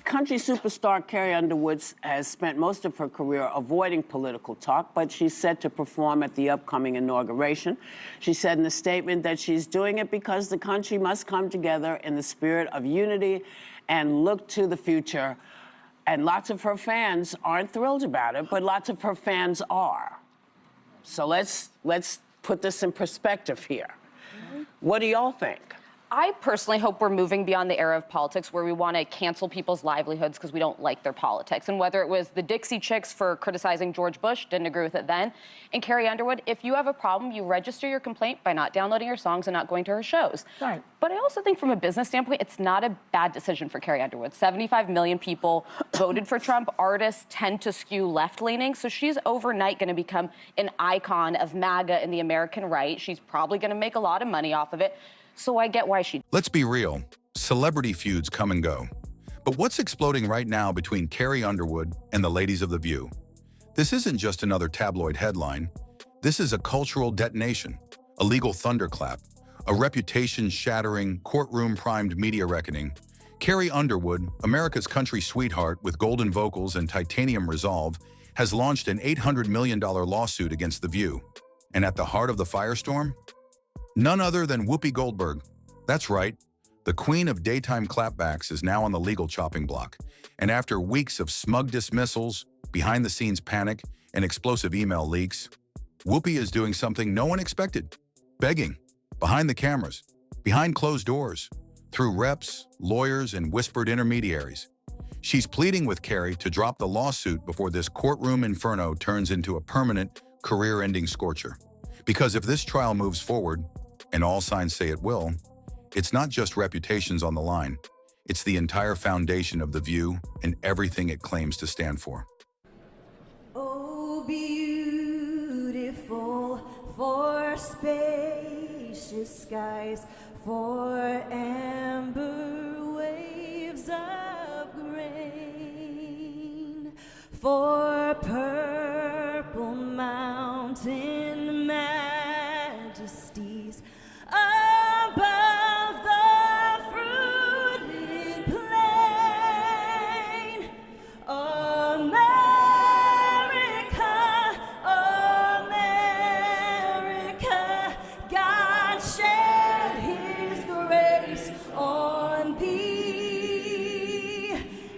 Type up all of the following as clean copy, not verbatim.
Country superstar Carrie Underwood has spent most of her career avoiding political talk, but she's set to perform at the upcoming inauguration. She said in a statement that she's doing it because the country must come together in the spirit of unity and look to the future. And lots of her fans aren't thrilled about it, but lots of her fans are. So let's put this in perspective here. What do y'all think? I personally hope we're moving beyond the era of politics where we want to cancel people's livelihoods because we don't like their politics. And whether it was the Dixie Chicks for criticizing George Bush, didn't agree with it then, and Carrie Underwood, if you have a problem, you register your complaint by not downloading her songs and not going to her shows. Right. But I also think from a business standpoint, it's not a bad decision for Carrie Underwood. 75 million people voted for Trump. Artists tend to skew left-leaning, so she's overnight going to become an icon of MAGA and the American right. She's probably going to make a lot of money off of it. So I get why she... Let's be real. Celebrity feuds come and go. But what's exploding right now between Carrie Underwood and the ladies of The View? This isn't just another tabloid headline. This is a cultural detonation, a legal thunderclap, a reputation-shattering, courtroom-primed media reckoning. Carrie Underwood, America's country sweetheart with golden vocals and titanium resolve, has launched an $800 million lawsuit against The View. And at the heart of the firestorm? None other than Whoopi Goldberg. That's right, the queen of daytime clapbacks is now on the legal chopping block. And after weeks of smug dismissals, behind-the-scenes panic, and explosive email leaks, Whoopi is doing something no one expected. Begging, behind the cameras, behind closed doors, through reps, lawyers, and whispered intermediaries. She's pleading with Carrie to drop the lawsuit before this courtroom inferno turns into a permanent, career-ending scorcher. Because if this trial moves forward, and all signs say it will, it's not just reputations on the line. It's the entire foundation of The View and everything it claims to stand for. Oh, beautiful for spacious skies, for amber waves of grain, for purple mountain majesties above the fruited plain. America, America, God shed his grace on thee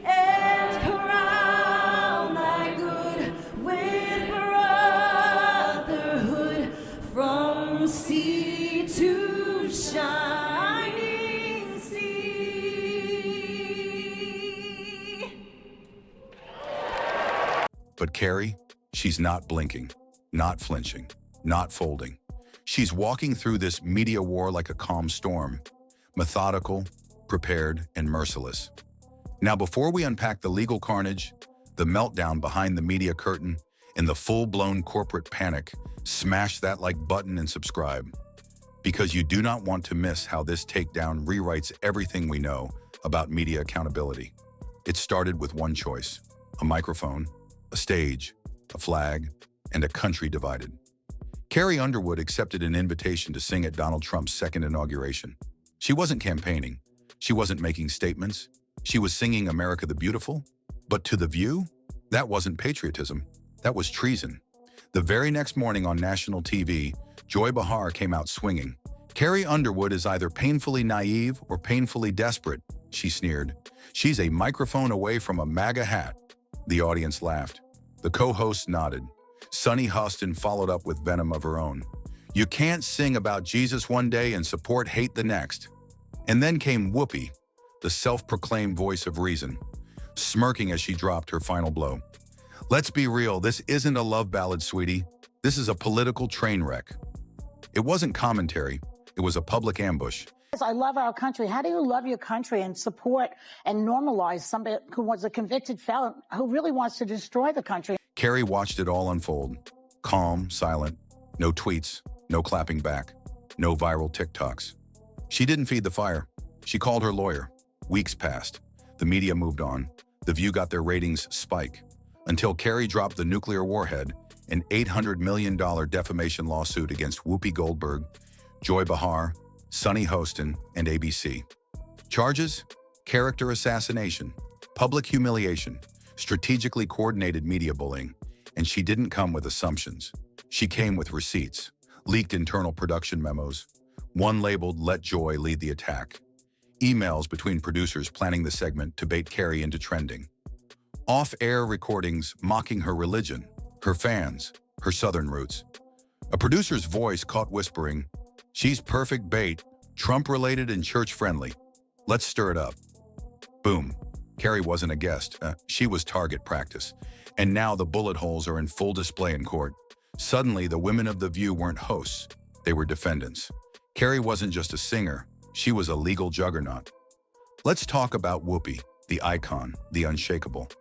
and crown thy good with brotherhood from sea to shining sea. But Carrie, she's not blinking, not flinching, not folding. She's walking through this media war like a calm storm, methodical, prepared, and merciless. Now, before we unpack the legal carnage, the meltdown behind the media curtain, and the full-blown corporate panic, smash that like button and subscribe. Because you do not want to miss how this takedown rewrites everything we know about media accountability. It started with one choice: a microphone, a stage, a flag, and a country divided. Carrie Underwood accepted an invitation to sing at Donald Trump's second inauguration. She wasn't campaigning. She wasn't making statements. She was singing America the Beautiful. But to The View, that wasn't patriotism. That was treason. The very next morning on national TV, Joy Behar came out swinging. Carrie Underwood is either painfully naive or painfully desperate, she sneered. She's a microphone away from a MAGA hat. The audience laughed. The co-hosts nodded. Sunny Hostin followed up with venom of her own. You can't sing about Jesus one day and support hate the next. And then came Whoopi, the self-proclaimed voice of reason, smirking as she dropped her final blow. Let's be real, this isn't a love ballad, sweetie. This is a political train wreck. It wasn't commentary, it was a public ambush. I love our country. How do you love your country and support and normalize somebody who was a convicted felon who really wants to destroy the country? Carrie watched it all unfold. Calm, silent, no tweets, no clapping back, no viral TikToks. She didn't feed the fire. She called her lawyer. Weeks passed. The media moved on. The View got their ratings spike. Until Carrie dropped the nuclear warhead, an $800 million defamation lawsuit against Whoopi Goldberg, Joy Behar, Sunny Hostin, and ABC. Charges? Character assassination, Public humiliation, strategically coordinated media bullying, and she didn't come with assumptions. She came with receipts, leaked internal production memos, one labeled "Let Joy Lead the Attack," emails between producers planning the segment to bait Carrie into trending, off-air recordings mocking her religion, her fans, her Southern roots. A producer's voice caught whispering, "She's perfect bait, Trump-related and church-friendly. Let's stir it up." Boom. Carrie wasn't a guest. She was target practice. And now the bullet holes are in full display in court. Suddenly, the women of The View weren't hosts. They were defendants. Carrie wasn't just a singer. She was a legal juggernaut. Let's talk about Whoopi, the icon, the unshakable.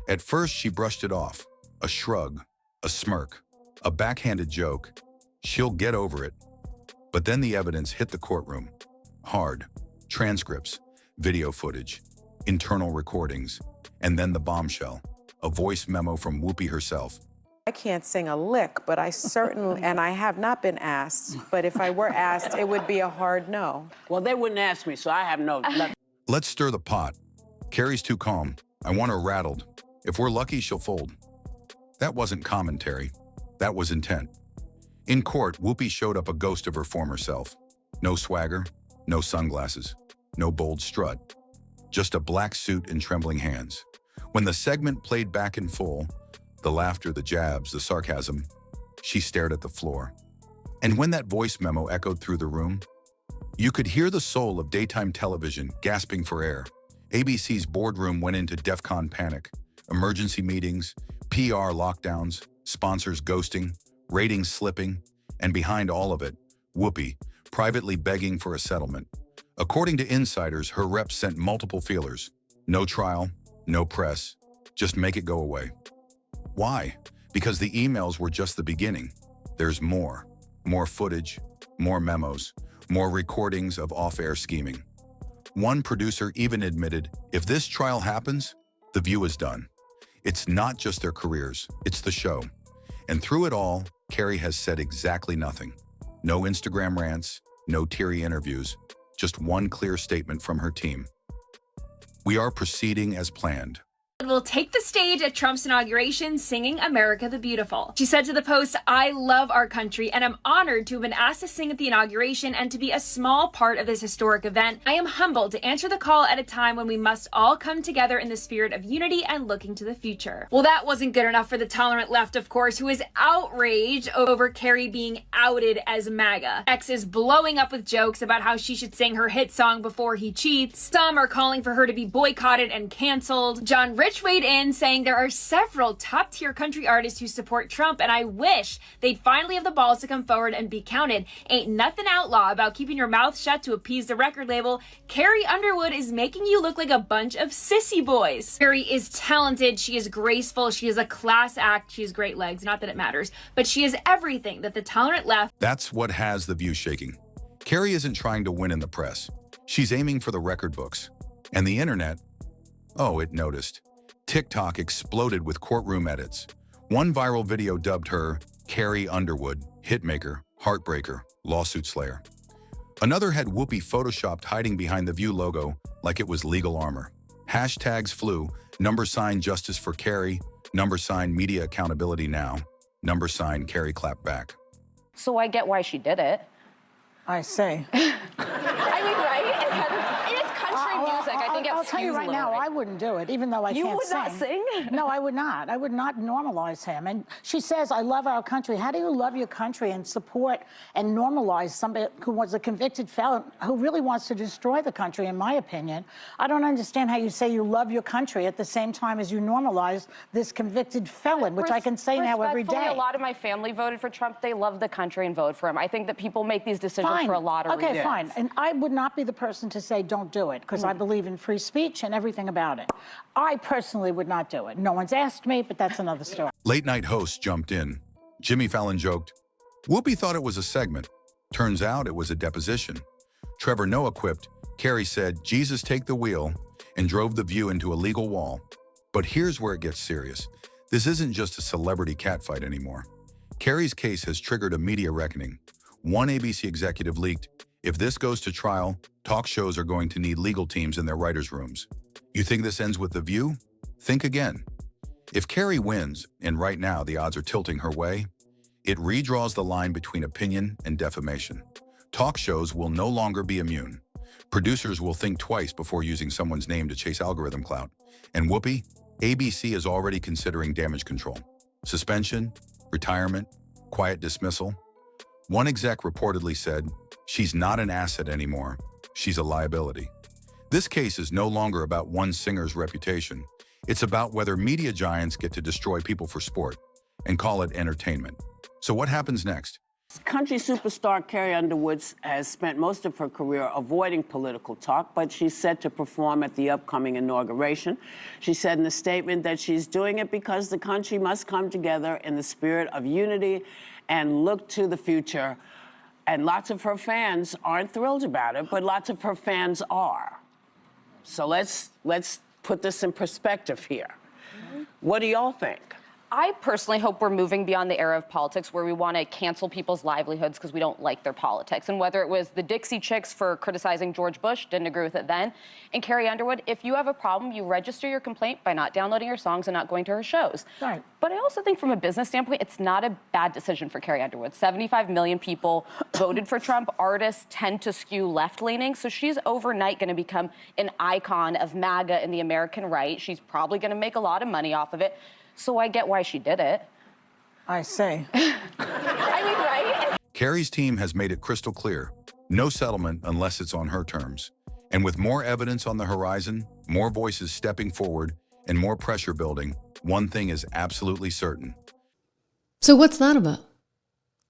At first, she brushed it off. A shrug, a smirk, a backhanded joke. She'll get over it. But then the evidence hit the courtroom. Hard. Transcripts, video footage, internal recordings, and then the bombshell, a voice memo from Whoopi herself. I can't sing a lick, but I certainly, and I have not been asked, but if I were asked, it would be a hard no. Well, they wouldn't ask me, so I have no. Let's stir the pot. Carrie's too calm. I want her rattled. If we're lucky, she'll fold. That wasn't commentary. That was intent. In court, Whoopi showed up a ghost of her former self. No swagger, no sunglasses, no bold strut. Just a black suit and trembling hands. When the segment played back in full, the laughter, the jabs, the sarcasm, she stared at the floor. And when that voice memo echoed through the room, you could hear the soul of daytime television gasping for air. ABC's boardroom went into DEFCON panic. Emergency meetings, PR lockdowns, sponsors ghosting, ratings slipping, and behind all of it, Whoopi, privately begging for a settlement. According to insiders, her reps sent multiple feelers. No trial, no press, just make it go away. Why? Because the emails were just the beginning. There's more. More footage, more memos, more recordings of off-air scheming. One producer even admitted, if this trial happens, The View is done. It's not just their careers, it's the show. And through it all, Carrie has said exactly nothing. No Instagram rants, no teary interviews, just one clear statement from her team. We are proceeding as planned. Will take the stage at Trump's inauguration singing America the Beautiful. She said to the Post, "I love our country and I'm honored to have been asked to sing at the inauguration and to be a small part of this historic event. I am humbled to answer the call at a time when we must all come together in the spirit of unity and looking to the future." Well, that wasn't good enough for the tolerant left, of course, who is outraged over Carrie being outed as MAGA. X is blowing up with jokes about how she should sing her hit song Before He Cheats. Some are calling for her to be boycotted and canceled. John Rich weighed in, saying there are several top-tier country artists who support Trump, and I wish they'd finally have the balls to come forward and be counted. Ain't nothing outlaw about keeping your mouth shut to appease the record label. Carrie Underwood is making you look like a bunch of sissy boys. Carrie is talented, she is graceful, she is a class act, she has great legs, not that it matters, but she is everything that the tolerant left. That's what has The View shaking. Carrie isn't trying to win in the press. She's aiming for the record books. And the internet, oh, it noticed. TikTok exploded with courtroom edits. One viral video dubbed her Carrie Underwood, hitmaker, heartbreaker, lawsuit slayer. Another had Whoopi photoshopped hiding behind the View logo like it was legal armor. Hashtags flew, #, justice for Carrie, #, media accountability now, #, Carrie clap back. So I get why she did it. I say. I mean, right? It's country music. I think I'll tell you right now, I wouldn't do it, even though I You can't would sing. not sing? No, I would not. I would not normalize him. And she says, "I love our country." How do you love your country and support and normalize somebody who was a convicted felon who really wants to destroy the country, in my opinion? I don't understand how you say you love your country at the same time as you normalize this convicted felon, which I can say now every day. A lot of my family voted for Trump. They love the country and vote for him. I think that people make these decisions for a lot of reasons. Okay, fine. And I would not be the person to say don't do it, because I believe in free speech and everything about it. I personally would not do it. No one's asked me, but that's another story. Late night hosts jumped in. Jimmy Fallon joked, Whoopi thought it was a segment. Turns out it was a deposition. Trevor Noah quipped, Carrie said, Jesus take the wheel, and drove The View into a legal wall. But here's where it gets serious. This isn't just a celebrity catfight anymore. Carrie's case has triggered a media reckoning. One ABC executive leaked, if this goes to trial, talk shows are going to need legal teams in their writers' rooms. You think this ends with The View? Think again. If Carrie wins, and right now the odds are tilting her way, it redraws the line between opinion and defamation. Talk shows will no longer be immune. Producers will think twice before using someone's name to chase algorithm clout. And Whoopi, ABC is already considering damage control. Suspension, retirement, quiet dismissal. One exec reportedly said, "She's not an asset anymore. She's a liability." This case is no longer about one singer's reputation. It's about whether media giants get to destroy people for sport and call it entertainment. So what happens next? Country superstar Carrie Underwood has spent most of her career avoiding political talk, but she's set to perform at the upcoming inauguration. She said in a statement that she's doing it because the country must come together in the spirit of unity and look to the future. And lots of her fans aren't thrilled about it, but lots of her fans are. So let's put this in perspective here. What do y'all think? I personally hope we're moving beyond the era of politics where we want to cancel people's livelihoods because we don't like their politics. And whether it was the Dixie Chicks for criticizing George Bush, didn't agree with it then, and Carrie Underwood, if you have a problem, you register your complaint by not downloading her songs and not going to her shows. Right. But I also think from a business standpoint, it's not a bad decision for Carrie Underwood. 75 million people voted for Trump. Artists tend to skew left-leaning, so she's overnight going to become an icon of MAGA and the American right. She's probably going to make a lot of money off of it. So I get why she did it. I see. I mean, right? Carrie's team has made it crystal clear. No settlement unless it's on her terms. And with more evidence on the horizon, more voices stepping forward, and more pressure building, one thing is absolutely certain. So what's that about?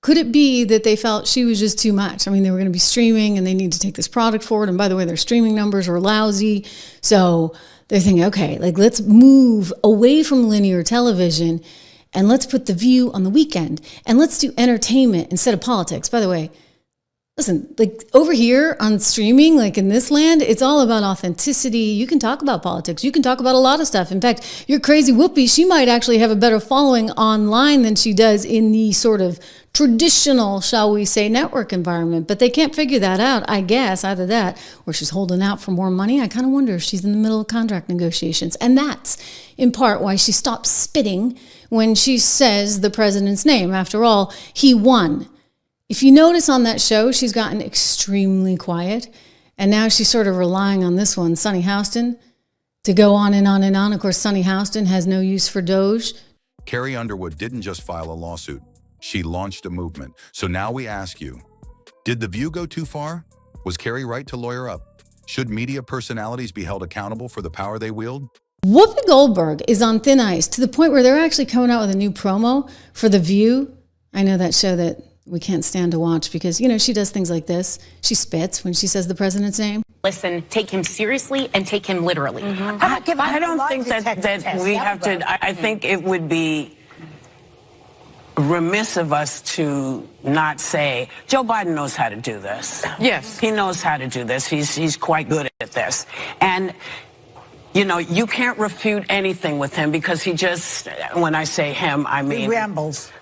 Could it be that they felt she was just too much? I mean, they were going to be streaming and they need to take this product forward. And by the way, their streaming numbers were lousy. So they're thinking, okay, like let's move away from linear television and let's put The View on the weekend and let's do entertainment instead of politics. By the way, listen, like over here on streaming, like in this land, it's all about authenticity. You can talk about politics. You can talk about a lot of stuff. In fact, your crazy Whoopi, she might actually have a better following online than she does in the sort of traditional, shall we say, network environment. But they can't figure that out, I guess, either that or she's holding out for more money. I kind of wonder if she's in the middle of contract negotiations. And that's in part why she stopped spitting when she says the president's name. After all, he won. If you notice on that show, she's gotten extremely quiet. And now she's sort of relying on this one, Sunny Houston, to go on and on and on. Of course, Sunny Houston has no use for Doge. Carrie Underwood didn't just file a lawsuit. She launched a movement. So now we ask you, did The View go too far? Was Carrie right to lawyer up? Should media personalities be held accountable for the power they wield? Whoopi Goldberg is on thin ice to the point where they're actually coming out with a new promo for The View. I know that show that we can't stand to watch because, you know, she does things like this. She spits when she says the president's name. Listen, take him seriously and take him literally. I don't think that we have to. I think it would be remiss of us to not say Joe Biden knows how to do this. Yes, he knows how to do this. He's quite good at this. And you know, you can't refute anything with him because he just, when I say him, I mean He rambles.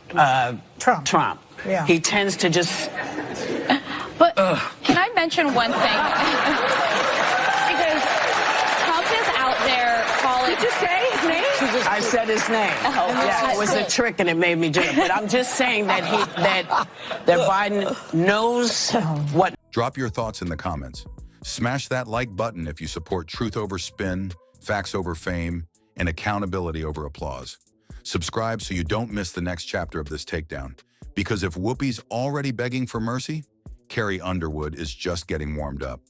Trump. Yeah. He tends to just. But can I mention one thing? Because Trump is out there calling. Did you say his name? I said his name. Oh, yeah, it was a trick and it made me do it. But I'm just saying that that Biden knows what. Drop your thoughts in the comments. Smash that like button if you support truth over spin, facts over fame, and accountability over applause. Subscribe so you don't miss the next chapter of this takedown. Because if Whoopi's already begging for mercy, Carrie Underwood is just getting warmed up.